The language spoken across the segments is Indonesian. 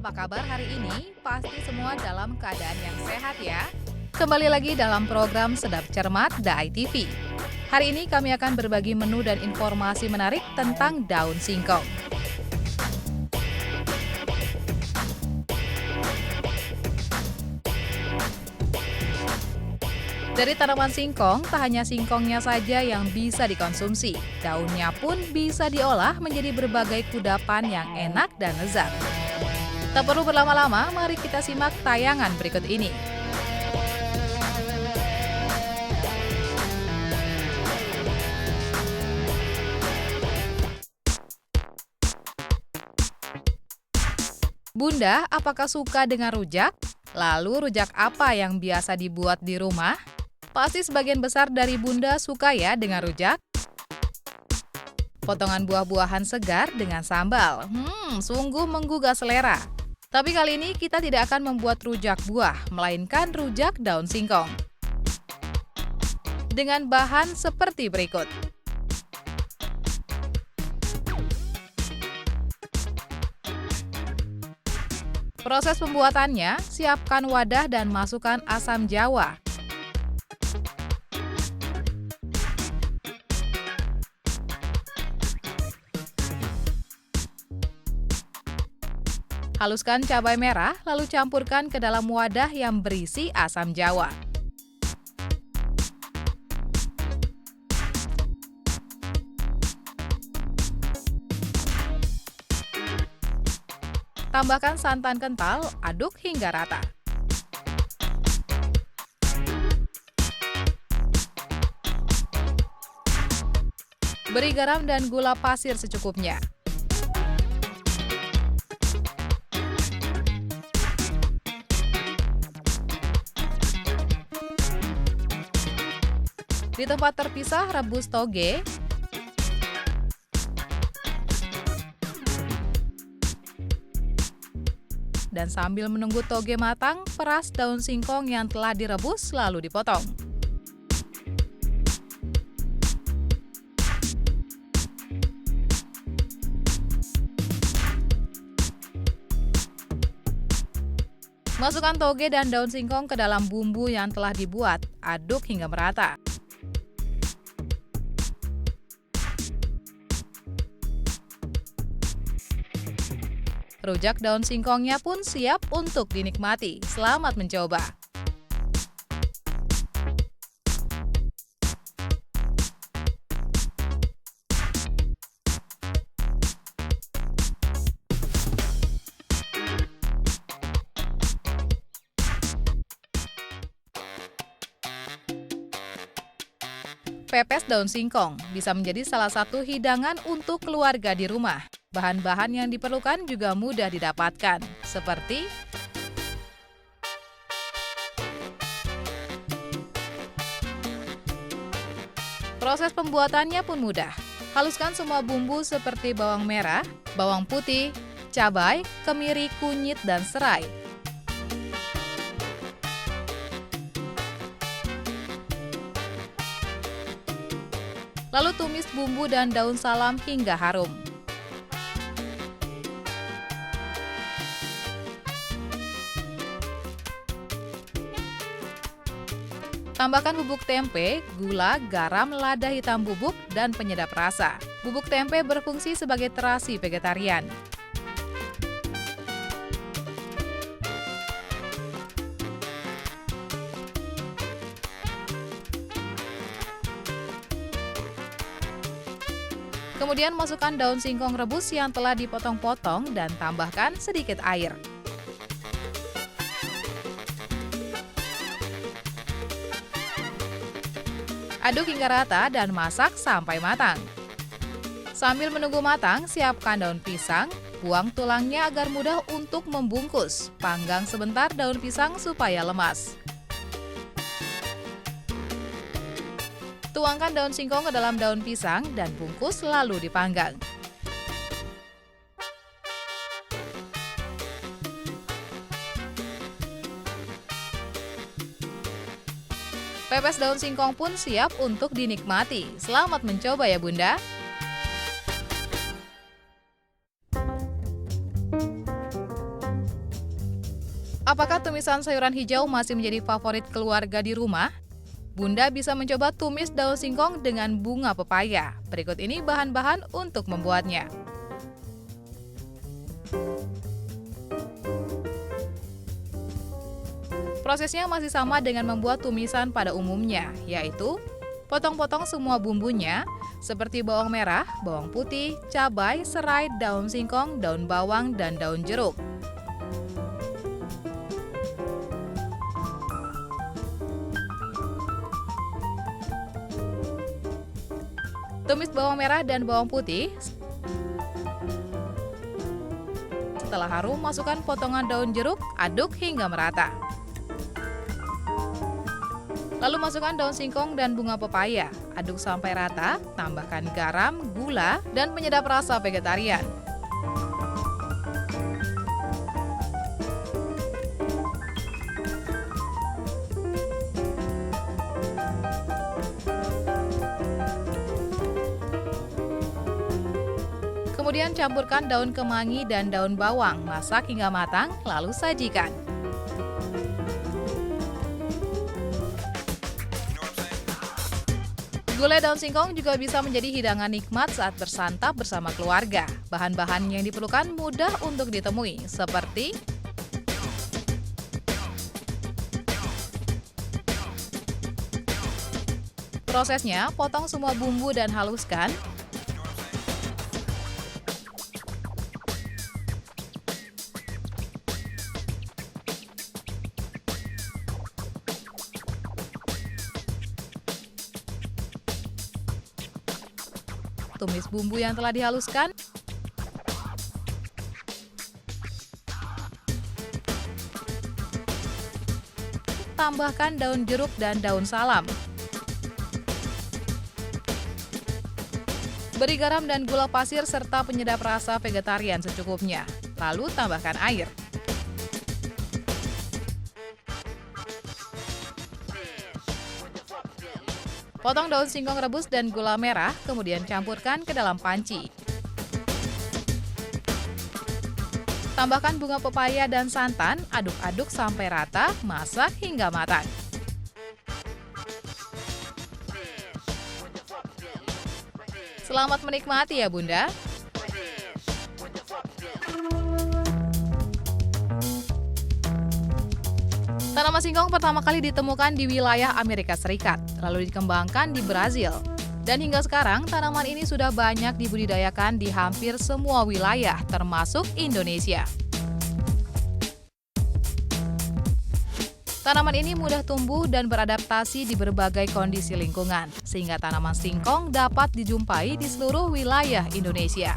apa kabar hari ini? Pasti semua dalam keadaan yang sehat ya. Kembali lagi dalam program Sedap Cermat The ITV. Hari ini kami akan berbagi menu dan informasi menarik tentang daun singkong. Dari tanaman singkong, tak hanya singkongnya saja yang bisa dikonsumsi. Daunnya pun bisa diolah menjadi berbagai kudapan yang enak dan lezat. Tak perlu berlama-lama, mari kita simak tayangan berikut ini. Bunda, apakah suka dengan rujak? Lalu rujak apa yang biasa dibuat di rumah? Pasti sebagian besar dari Bunda suka ya dengan rujak. Potongan buah-buahan segar dengan sambal. Sungguh menggugah selera. Tapi kali ini kita tidak akan membuat rujak buah, melainkan rujak daun singkong. Dengan bahan seperti berikut. Proses pembuatannya, siapkan wadah dan masukkan asam jawa. Haluskan cabai merah, lalu campurkan ke dalam wadah yang berisi asam jawa. Tambahkan santan kental, aduk hingga rata. Beri garam dan gula pasir secukupnya. Di tempat terpisah, rebus toge. Dan sambil menunggu toge matang, peras daun singkong yang telah direbus lalu dipotong. Masukkan toge dan daun singkong ke dalam bumbu yang telah dibuat. Aduk hingga merata. Rujak daun singkongnya pun siap untuk dinikmati. Selamat mencoba! Pepes daun singkong bisa menjadi salah satu hidangan untuk keluarga di rumah. Bahan-bahan yang diperlukan juga mudah didapatkan, seperti proses pembuatannya pun mudah. Haluskan semua bumbu seperti bawang merah, bawang putih, cabai, kemiri, kunyit, dan serai. Lalu tumis bumbu dan daun salam hingga harum. Tambahkan bubuk tempe, gula, garam, lada hitam bubuk, dan penyedap rasa. Bubuk tempe berfungsi sebagai terasi vegetarian. Kemudian masukkan daun singkong rebus yang telah dipotong-potong dan tambahkan sedikit air. Aduk hingga rata dan masak sampai matang. Sambil menunggu matang, siapkan daun pisang, buang tulangnya agar mudah untuk membungkus. Panggang sebentar daun pisang supaya lemas. Tuangkan daun singkong ke dalam daun pisang dan bungkus lalu dipanggang. Pepes daun singkong pun siap untuk dinikmati. Selamat mencoba ya Bunda. Apakah tumisan sayuran hijau masih menjadi favorit keluarga di rumah? Bunda bisa mencoba tumis daun singkong dengan bunga pepaya. Berikut ini bahan-bahan untuk membuatnya. Prosesnya masih sama dengan membuat tumisan pada umumnya, yaitu potong-potong semua bumbunya, seperti bawang merah, bawang putih, cabai, serai, daun singkong, daun bawang, dan daun jeruk. Tumis bawang merah dan bawang putih. Setelah harum, masukkan potongan daun jeruk, aduk hingga merata. Lalu masukkan daun singkong dan bunga pepaya, aduk sampai rata, tambahkan garam, gula, dan penyedap rasa vegetarian. Kemudian campurkan daun kemangi dan daun bawang, masak hingga matang, lalu sajikan. Gulai daun singkong juga bisa menjadi hidangan nikmat saat bersantap bersama keluarga. Bahan-bahan yang diperlukan mudah untuk ditemui, seperti prosesnya, potong semua bumbu dan haluskan. Tumis bumbu yang telah dihaluskan. Tambahkan daun jeruk dan daun salam. Beri garam dan gula pasir serta penyedap rasa vegetarian secukupnya. Lalu tambahkan air. Potong daun singkong rebus dan gula merah, kemudian campurkan ke dalam panci. Tambahkan bunga pepaya dan santan, aduk-aduk sampai rata, masak hingga matang. Selamat menikmati ya Bunda. Tanaman singkong pertama kali ditemukan di wilayah Amerika Serikat, lalu dikembangkan di Brazil. Dan hingga sekarang, tanaman ini sudah banyak dibudidayakan di hampir semua wilayah, termasuk Indonesia. Tanaman ini mudah tumbuh dan beradaptasi di berbagai kondisi lingkungan, sehingga tanaman singkong dapat dijumpai di seluruh wilayah Indonesia.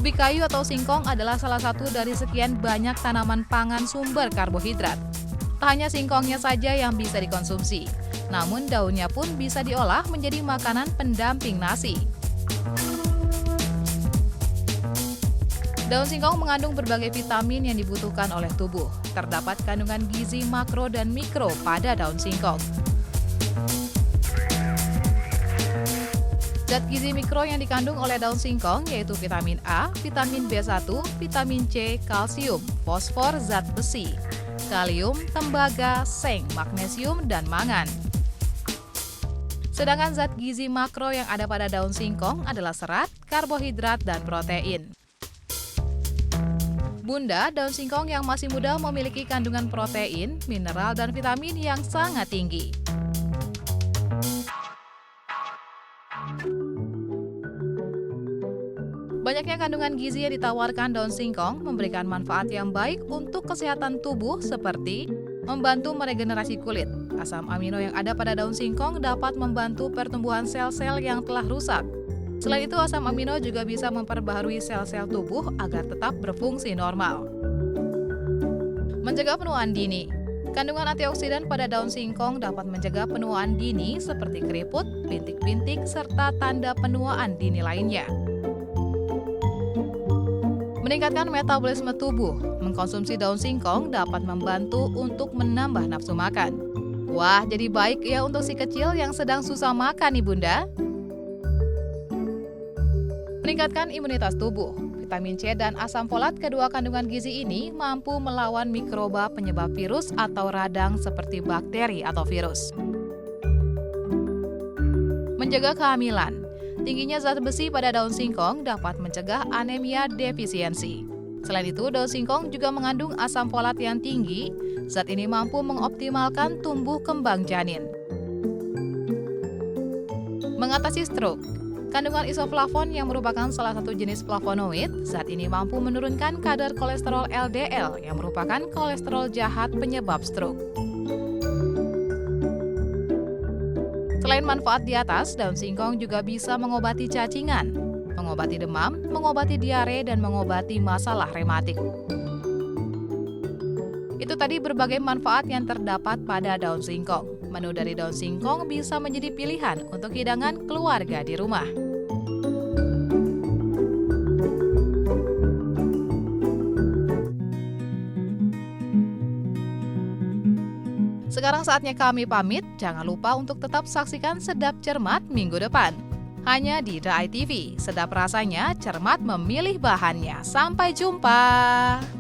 Ubi kayu atau singkong adalah salah satu dari sekian banyak tanaman pangan sumber karbohidrat. Tak hanya singkongnya saja yang bisa dikonsumsi, namun daunnya pun bisa diolah menjadi makanan pendamping nasi. Daun singkong mengandung berbagai vitamin yang dibutuhkan oleh tubuh. Terdapat kandungan gizi makro dan mikro pada daun singkong. Zat gizi mikro yang dikandung oleh daun singkong yaitu vitamin A, vitamin B1, vitamin C, kalsium, fosfor, zat besi, kalium, tembaga, seng, magnesium, dan mangan. Sedangkan zat gizi makro yang ada pada daun singkong adalah serat, karbohidrat, dan protein. Bunda, daun singkong yang masih muda memiliki kandungan protein, mineral, dan vitamin yang sangat tinggi. Banyaknya kandungan gizi yang ditawarkan daun singkong memberikan manfaat yang baik untuk kesehatan tubuh seperti membantu meregenerasi kulit. Asam amino yang ada pada daun singkong dapat membantu pertumbuhan sel-sel yang telah rusak. Selain itu, asam amino juga bisa memperbaharui sel-sel tubuh agar tetap berfungsi normal. Mencegah penuaan dini. Kandungan antioksidan pada daun singkong dapat mencegah penuaan dini seperti keriput, bintik-bintik, serta tanda penuaan dini lainnya. Meningkatkan metabolisme tubuh, mengkonsumsi daun singkong dapat membantu untuk menambah nafsu makan. Wah, jadi baik ya untuk si kecil yang sedang susah makan nih Bunda. Meningkatkan imunitas tubuh. vitamin C dan asam folat, kedua kandungan gizi ini mampu melawan mikroba penyebab virus atau radang seperti bakteri atau virus. Menjaga kehamilan. Tingginya zat besi pada daun singkong dapat mencegah anemia defisiensi. Selain itu, daun singkong juga mengandung asam folat yang tinggi. Zat ini mampu mengoptimalkan tumbuh kembang janin. Mengatasi stroke. Kandungan isoflavon yang merupakan salah satu jenis flavonoid, zat ini mampu menurunkan kadar kolesterol LDL yang merupakan kolesterol jahat penyebab stroke. Selain manfaat di atas, daun singkong juga bisa mengobati cacingan, mengobati demam, mengobati diare, dan mengobati masalah rematik. Itu tadi berbagai manfaat yang terdapat pada daun singkong. Menu dari daun singkong bisa menjadi pilihan untuk hidangan keluarga di rumah. Sekarang saatnya kami pamit, jangan lupa untuk tetap saksikan Sedap Cermat minggu depan. Hanya di The ITV, sedap rasanya, cermat memilih bahannya. Sampai jumpa!